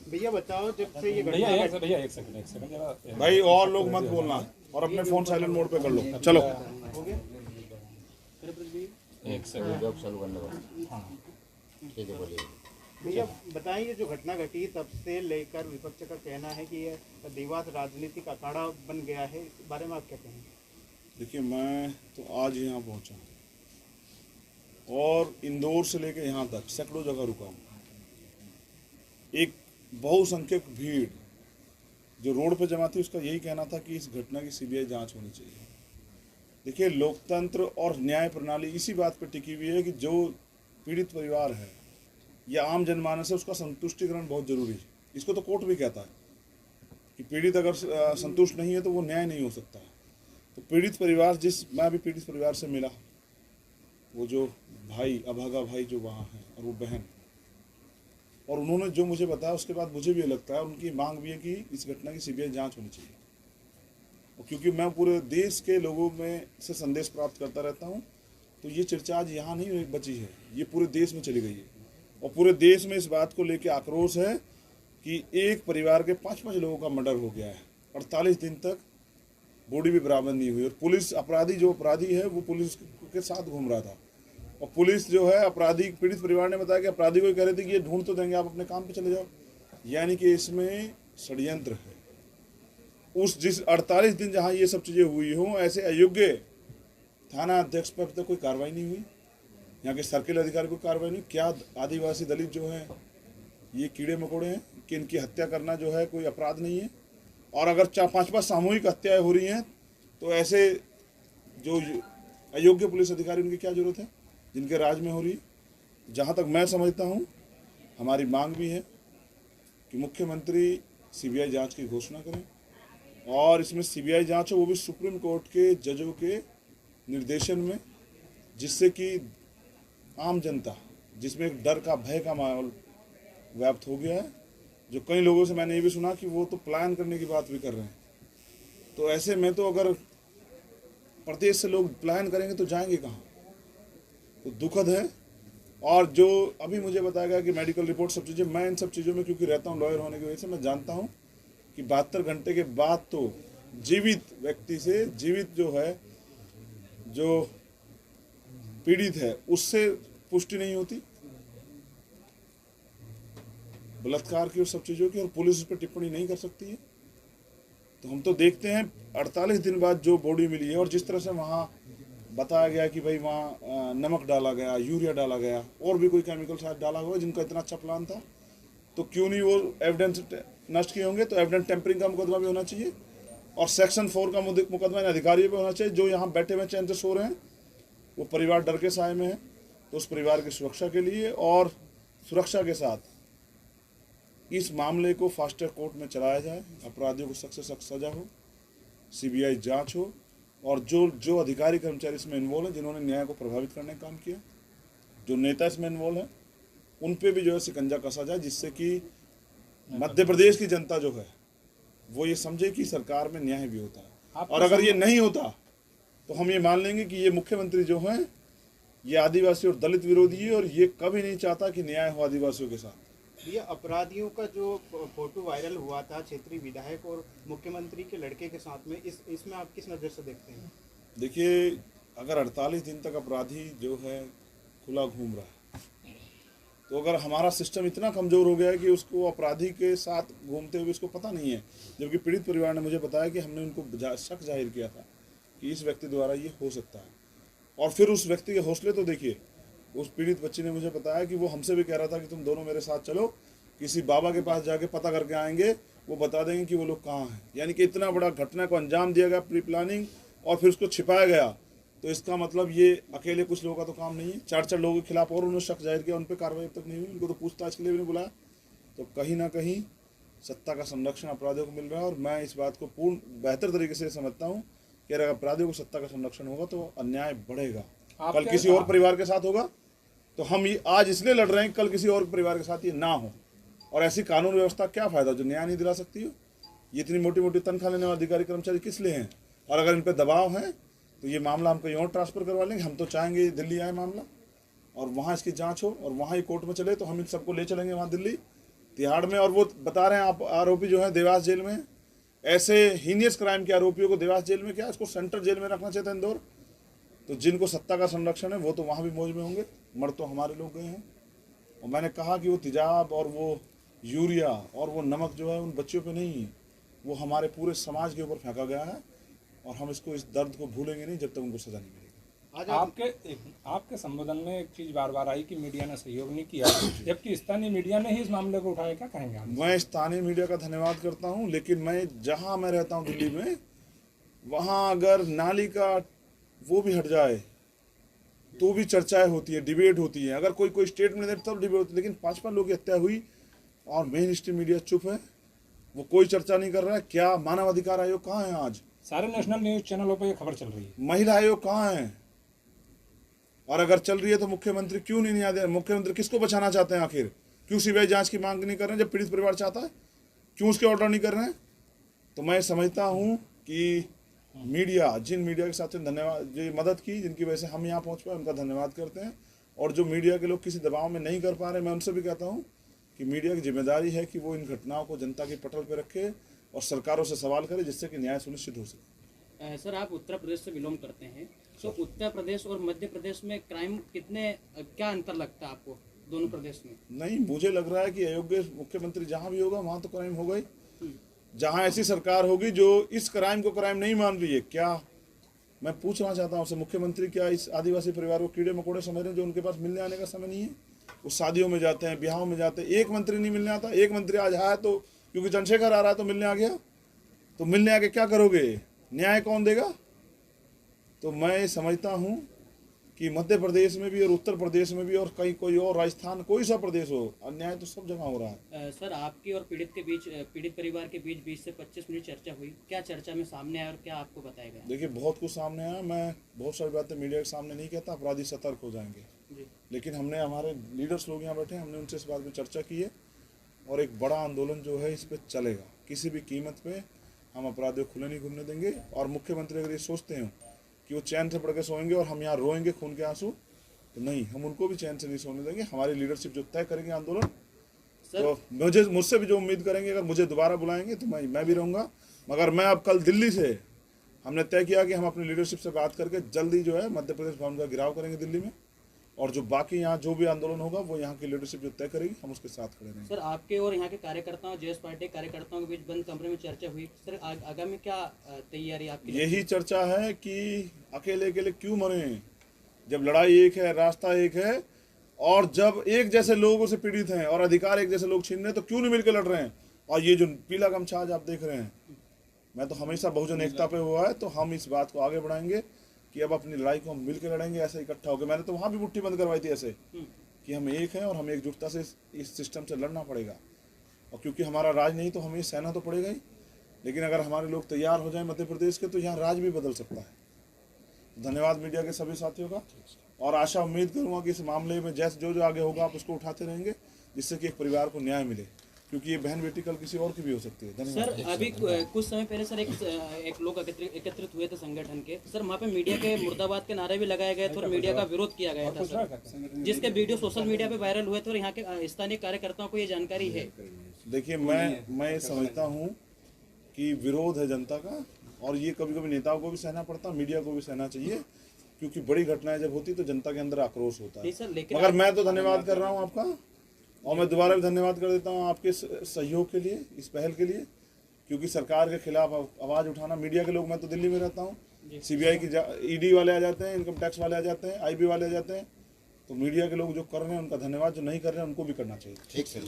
भैया बताओ, जब से ये भैया घटना एक सेकंड जरा भाई और लोग मत बोलना और अपने फोन साइलेंट मोड पे कर लो। चलो हो गया, एक सेकंड जॉब चालू करने का। ठीक है, बोलिए। भैया बताइए, जो घटना घटी तब से लेकर विपक्ष का कहना है कि ये देवास राजनीतिक अखाड़ा बन गया है, इस बारे में आप क्या कहेंगे? देखिए, मैं तो आज यहाँ पहुँचा और इंदौर से लेकर यहाँ तक सैकड़ों जगह रुका हूँ। एक बहुसंख्यक भीड़ जो रोड पर जमा थी, उसका यही कहना था कि इस घटना की सीबीआई जांच होनी चाहिए। देखिए, लोकतंत्र और न्याय प्रणाली इसी बात पर टिकी हुई है कि जो पीड़ित परिवार है या आम जनमानस है, उसका संतुष्टिकरण बहुत जरूरी है। इसको तो कोर्ट भी कहता है कि पीड़ित अगर संतुष्ट नहीं है तो वो न्याय नहीं हो सकता है। तो पीड़ित परिवार, मैं अभी पीड़ित परिवार से मिला, वो जो भाई, अभागा भाई जो वहाँ हैं और वो बहन, और उन्होंने जो मुझे बताया उसके बाद मुझे भी लगता है, उनकी मांग भी है कि इस घटना की सीबीआई जांच होनी चाहिए। और क्योंकि मैं पूरे देश के लोगों में से संदेश प्राप्त करता रहता हूँ, तो ये चर्चा आज यहाँ नहीं बची है, ये पूरे देश में चली गई है। और पूरे देश में इस बात को लेकर आक्रोश है कि एक परिवार के 5-5 लोगों का मर्डर हो गया है, 48 दिन तक बॉडी भी बरामद नहीं हुई, और पुलिस जो अपराधी है वो पुलिस के साथ घूम रहा था। और पुलिस जो है अपराधी, पीड़ित परिवार ने बताया कि अपराधी को ही कह रहे थे कि ये ढूंढ तो देंगे, आप अपने काम पे चले जाओ। यानी कि इसमें षड्यंत्र है। जिस 48 दिन जहाँ ये सब चीज़ें हुई हों, ऐसे अयोग्य थाना अध्यक्ष पर तो कोई कार्रवाई नहीं हुई, यहाँ के सर्किल अधिकारी को कार्रवाई नहीं। क्या आदिवासी दलित जो हैं ये कीड़े मकोड़े हैं कि इनकी हत्या करना जो है कोई अपराध नहीं है? और अगर 4-5 सामूहिक हत्याएं हो रही हैं तो ऐसे जो अयोग्य पुलिस अधिकारी, उनकी क्या जरूरत है जिनके राज में हो रही है? जहाँ तक मैं समझता हूँ, हमारी मांग भी है कि मुख्यमंत्री सीबीआई जांच की घोषणा करें, और इसमें सीबीआई जांच हो वो भी सुप्रीम कोर्ट के जजों के निर्देशन में, जिससे कि आम जनता, जिसमें एक डर का, भय का माहौल व्याप्त हो गया है, जो कई लोगों से मैंने ये भी सुना कि वो तो प्लान करने की बात भी कर रहे हैं। तो ऐसे में तो अगर प्रदेश से लोग प्लान करेंगे तो जाएंगे कहाँ? तो दुखद है। और जो अभी मुझे बताया गया कि मेडिकल रिपोर्ट, सब चीज़ें, मैं इन सब चीज़ों में क्योंकि रहता हूँ लॉयर होने की वजह से, मैं जानता हूँ कि 72 घंटे के बाद तो जीवित व्यक्ति से, जीवित जो है, जो पीड़ित है, उससे पुष्टि नहीं होती बलात्कार की और सब चीज़ों की, और पुलिस उस पर टिप्पणी नहीं कर सकती है। तो हम तो देखते हैं 48 दिन बाद जो बॉडी मिली है, और जिस तरह से वहाँ बताया गया कि भाई वहाँ नमक डाला गया, यूरिया डाला गया, और भी कोई केमिकल शायद डाला हुआ, जिनका इतना अच्छा प्लान था, तो क्यों नहीं वो एविडेंस नष्ट किए होंगे? तो एविडेंस टेम्परिंग का मुकदमा भी होना चाहिए, और सेक्शन 4 का मुकदमा इन अधिकारियों पर होना चाहिए जो यहाँ बैठे हुए चैन से सो रहे हैं। वो परिवार डर के साए में है, तो उस परिवार की सुरक्षा के लिए और सुरक्षा के साथ इस मामले को फास्ट ट्रैक कोर्ट में चलाया जाए, अपराधियों को सख्त से सख्त सजा हो, सीबीआई जांच हो, और जो अधिकारी कर्मचारी इसमें इन्वॉल्व हैं, जिन्होंने न्याय को प्रभावित करने का काम किया, जो नेता इसमें इन्वॉल्व हैं, उन पे भी जो है शिकंजा कसा जाए, जिससे कि मध्य प्रदेश की जनता जो है वो ये समझे कि सरकार में न्याय भी होता है। और अगर ये नहीं होता तो हम ये मान लेंगे कि ये मुख्यमंत्री जो हैं ये आदिवासी और दलित विरोधी है, और ये कभी नहीं चाहता कि न्याय हो आदिवासियों के साथ। ये अपराधियों का जो फोटो वायरल हुआ था क्षेत्रीय विधायक और मुख्यमंत्री के लड़के के साथ में, इसमें आप किस नज़र से देखते हैं? देखिए, अगर 48 दिन तक अपराधी जो है खुला घूम रहा है, तो अगर हमारा सिस्टम इतना कमज़ोर हो गया है कि उसको अपराधी के साथ घूमते हुए उसको पता नहीं है, जबकि पीड़ित परिवार ने मुझे बताया कि हमने उनको शक जाहिर किया था कि इस व्यक्ति द्वारा ये हो सकता है, और फिर उस व्यक्ति के हौसले तो देखिए। उस पीड़ित बच्ची ने मुझे बताया कि वो हमसे भी कह रहा था कि तुम दोनों मेरे साथ चलो, किसी बाबा के पास जाके पता करके आएंगे, वो बता देंगे कि वो लोग कहाँ हैं। यानी कि इतना बड़ा घटना को अंजाम दिया गया, प्री प्लानिंग, और फिर उसको छिपाया गया। तो इसका मतलब ये अकेले कुछ लोगों का तो काम नहीं है। 4-4 लोगों के खिलाफ और उन्होंने शक जाहिर किया, उन पर कार्रवाई अब तक नहीं हुई, उनको तो पूछताछ के लिए भी नहीं बुलाया। तो कहीं ना कहीं सत्ता का संरक्षण अपराधियों को मिल रहा है, और मैं इस बात को पूर्ण बेहतर तरीके से समझता हूँ कि अगर अपराधियों को सत्ता का संरक्षण होगा तो अन्याय बढ़ेगा। कल किसी और परिवार के साथ होगा तो हम ये आज इसलिए लड़ रहे हैं, कल किसी और परिवार के साथ ये ना हो। और ऐसी कानून व्यवस्था क्या फ़ायदा जो न्याय नहीं दिला सकती हो? ये इतनी मोटी मोटी तनख्वाह लेने वाले अधिकारी कर्मचारी किस लिए हैं? और अगर इन पर दबाव है तो ये मामला हम कहीं और ट्रांसफ़र करवा लेंगे। हम तो चाहेंगे दिल्ली आए मामला, और वहाँ इसकी जांच हो, और वहाँ ही कोर्ट में चले, तो हम इन सबको ले चलेंगे वहाँ दिल्ली, तिहाड़ में, और वो बता रहे हैं आप आरोपी जो है देवास जेल में, ऐसे हीनियस क्राइम के आरोपियों को देवास जेल में, क्या इसको सेंट्रल जेल में रखना चाहिए था इंदौर। तो जिनको सत्ता का संरक्षण है वो तो वहाँ भी मौज में होंगे, मर तो हमारे लोग गए हैं। और मैंने कहा कि वो तेजाब और वो यूरिया और वो नमक जो है उन बच्चों पे नहीं, वो हमारे पूरे समाज के ऊपर फेंका गया है, और हम इसको, इस दर्द को भूलेंगे नहीं जब तक उनको सजा नहीं मिलेगी। आज आपके संबोधन में एक चीज बार बार आई कि मीडिया ने सहयोग नहीं किया, जबकि स्थानीय मीडिया ने ही इस मामले को उठाया। क्या कहेंगे आप? मैं स्थानीय मीडिया का धन्यवाद करता हूं, लेकिन मैं जहां मैं रहता हूं दिल्ली में, वहां अगर नाली का वो भी हट जाए तो भी चर्चाएं होती है, डिबेट होती है। अगर कोई स्टेटमेंट दे तब डिबेट होती है, लेकिन 5 लोगों की हत्या हुई और मेन स्ट्रीम मीडिया चुप है, वो कोई चर्चा नहीं कर रहा है। क्या मानव अधिकार आयोग कहाँ है? आज सारे नेशनल न्यूज चैनलों पर यह खबर चल रही है। महिला आयोग कहाँ है? और अगर चल रही है तो मुख्यमंत्री क्यों नहीं आते? मुख्यमंत्री किसको बचाना चाहते हैं आखिर? क्यों सीबीआई जांच की मांग नहीं कर रहे हैं जब पीड़ित परिवार चाहता है? क्यों उसके ऑर्डर नहीं कर रहे हैं? तो मैं समझता हूं कि मीडिया, जिन मीडिया के साथ धन्यवाद, जो मदद की, जिनकी वजह से हम यहाँ पहुँच पाए, उनका धन्यवाद करते हैं। और जो मीडिया के लोग किसी दबाव में नहीं कर पा रहे, मैं उनसे भी कहता हूँ कि मीडिया की जिम्मेदारी है कि वो इन घटनाओं को जनता के पटल पर रखे और सरकारों से सवाल करे, जिससे कि न्याय सुनिश्चित हो सके। सर, आप उत्तर प्रदेश से बिलोंग करते हैं, तो उत्तर प्रदेश और मध्य प्रदेश में क्राइम क्या अंतर लगता है आपको दोनों प्रदेश में? नहीं, मुझे लग रहा है कि अयोग्य मुख्यमंत्री जहां भी होगा वहां तो क्राइम होगा ही। जहां ऐसी सरकार होगी जो इस क्राइम को क्राइम नहीं मान रही है, क्या मैं पूछना चाहता हूं आपसे, मुख्यमंत्री क्या इस आदिवासी परिवार को कीड़े मकोड़े समझ रहे हैं जो उनके पास मिलने आने का समय नहीं है? वो शादियों में जाते हैं, ब्याहों में जाते हैं, एक मंत्री नहीं मिलने आता। एक मंत्री आज आया तो क्योंकि चंद्रशेखर आ रहा है तो मिलने आ गया, तो मिलने आके क्या करोगे? न्याय कौन देगा? तो मैं समझता हूं कि मध्य प्रदेश में भी और उत्तर प्रदेश में भी और कहीं कोई और राजस्थान, कोई सा प्रदेश हो, अन्याय तो सब जगह हो रहा है। सर, आपकी और पीड़ित परिवार के बीच 20 से 25 मिनट चर्चा हुई। क्या चर्चा में सामने आया और क्या आपको बताया गया? देखिए, बहुत कुछ सामने आया। मैं बहुत सारी बातें मीडिया के सामने नहीं कहता, अपराधी सतर्क हो जाएंगे। लेकिन हमने, हमारे लीडर्स लोग यहाँ बैठे, हमने उनसे इस बात में चर्चा की है और एक बड़ा आंदोलन जो है इस पर चलेगा। किसी भी कीमत पे हम अपराधियों को खुले नहीं घूमने देंगे। और मुख्यमंत्री अगर ये सोचते हैं कि वो चैन से पड़ के सोएंगे और हम यहाँ रोएंगे खून के आंसू, तो नहीं, हम उनको भी चैन से नहीं सोने देंगे। हमारी लीडरशिप जो तय करेंगे आंदोलन, तो मुझसे भी जो उम्मीद करेंगे, अगर मुझे दोबारा बुलाएंगे तो मैं भी रहूँगा। मगर मैं अब कल दिल्ली से हमने तय किया कि हम अपनी लीडरशिप से बात करके जल्दी जो है मध्य प्रदेश भवन का गिराव करेंगे दिल्ली में, और जो बाकी यहाँ जो भी आंदोलन होगा वो यहाँ की लीडरशिप जो तय करेगी, हम उसके साथ खड़े रहेंगे। सर, आपके और यहाँ के कार्यकर्ताओं, जेएस पार्टी कार्यकर्ताओं के बीच बंद कमरे में चर्चा हुई। सर, आगामी क्या तैयारी आपकी? यही चर्चा है कि अकेले अकेले क्यों मरे, जब लड़ाई एक है, रास्ता एक है, और जब एक जैसे लोगों से पीड़ित हैं और अधिकार एक जैसे लोग छीन रहे हैं, तो क्यों नहीं मिलकर लड़ रहे हैं? और ये जो पीला गमछा आज आप देख रहे हैं, मैं तो हमेशा बहुजन एकता पे हुआ है, तो हम इस बात को आगे बढ़ाएंगे कि अब अपनी लड़ाई को हम मिलकर लड़ेंगे, ऐसे इकट्ठा होकर। मैंने तो वहाँ भी मुट्ठी बंद करवाई थी ऐसे कि हम एक हैं और हमें एकजुटता से इस सिस्टम से लड़ना पड़ेगा। और क्योंकि हमारा राज नहीं तो हमें सहना तो पड़ेगा ही, लेकिन अगर हमारे लोग तैयार हो जाएं मध्य प्रदेश के, तो यहाँ राज भी बदल सकता है। धन्यवाद मीडिया के सभी साथियों का, और आशा उम्मीद करूँगा कि इस मामले में जैसे जो आगे होगा आप उसको उठाते रहेंगे, जिससे कि एक परिवार को न्याय मिले, क्योंकि ये बहन बेटी कल किसी और की भी हो सकती है। धन्यवाद। सर, अभी कुछ समय पहले सर एक लोग एकत्रित हुए थे संगठन के। सर, वहाँ पे मीडिया के मुर्दाबाद के नारे भी लगाए गए थे और मीडिया का विरोध किया गया था सर, जिसके वीडियो सोशल मीडिया पे वायरल हुए थे और यहाँ के स्थानीय कार्यकर्ताओं को ये जानकारी है। देखिए, मैं समझता हूँ कि विरोध है जनता का, और ये कभी कभी नेताओं को भी सहना पड़ता, मीडिया को भी सहना चाहिए, क्योंकि बड़ी घटनाएं जब होती तो जनता के अंदर आक्रोश होता है। मगर मैं तो धन्यवाद कर रहा हूँ आपका, और मैं दोबारा भी धन्यवाद कर देता हूँ आपके सहयोग के लिए, इस पहल के लिए, क्योंकि सरकार के खिलाफ आवाज़ उठाना, मीडिया के लोग, मैं तो दिल्ली में रहता हूँ, सीबीआई की ईडी वाले आ जाते हैं, इनकम टैक्स वाले आ जाते हैं, आईबी वाले आ जाते हैं, तो मीडिया के लोग जो कर रहे हैं उनका धन्यवाद, जो नहीं कर रहे हैं उनको भी करना चाहिए। ठीक है।